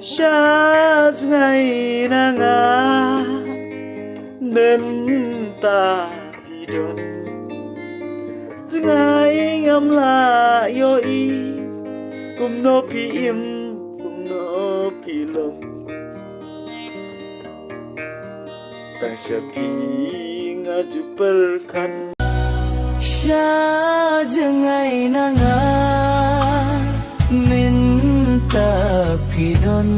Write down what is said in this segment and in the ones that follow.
Siya ngay na nga nên ta đi đơn ngay ngâm là yo y cùng nó pi im cùng nó pi lom ta siya pi ngaju perkan siya ngay na nga minta pidon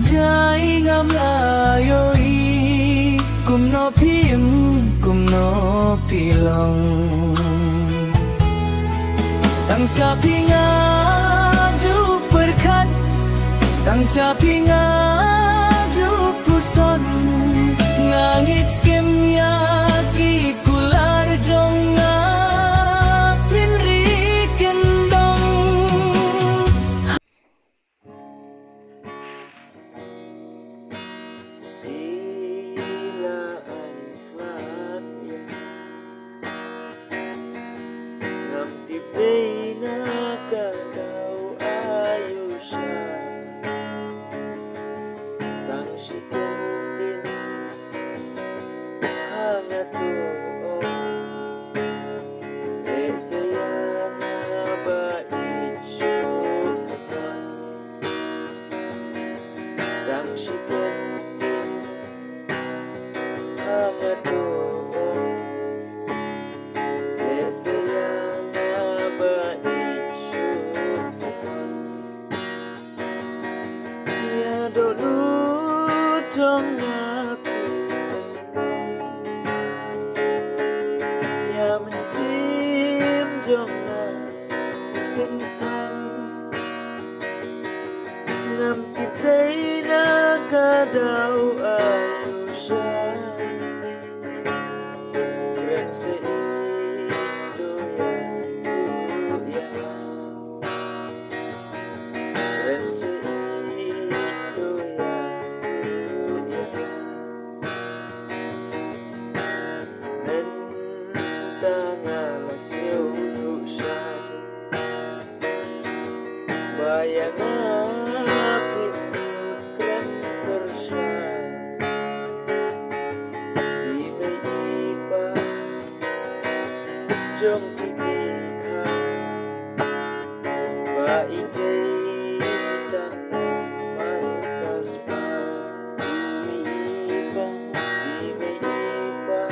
jai ngam layo i kum no pim kum no pilong tang siya pinga ju perkat tang siya pinga ju puson ngangit skim ya ki kular jong nga pinri kendong bila akhlatnya ngam tibay na kadaw ayo siya tang si kentin hangat doon saya nga bait syukuran tang si kentin hangat doon saya nga bait syukuran ya dulu dong aku ya mensim dong bintang ngam tibay na kadaw ayo siya ren sa ito ya ren sa ito ya nen tangalas yung siya bayang apit kren persya di may iba jong pipikha baigay tanong marikas pa di may iba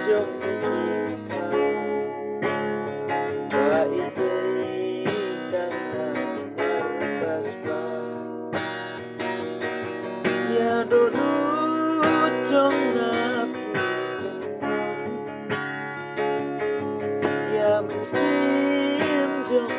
jong pipikha baigay tanong marikas pa ya dulu dong ya mensim dong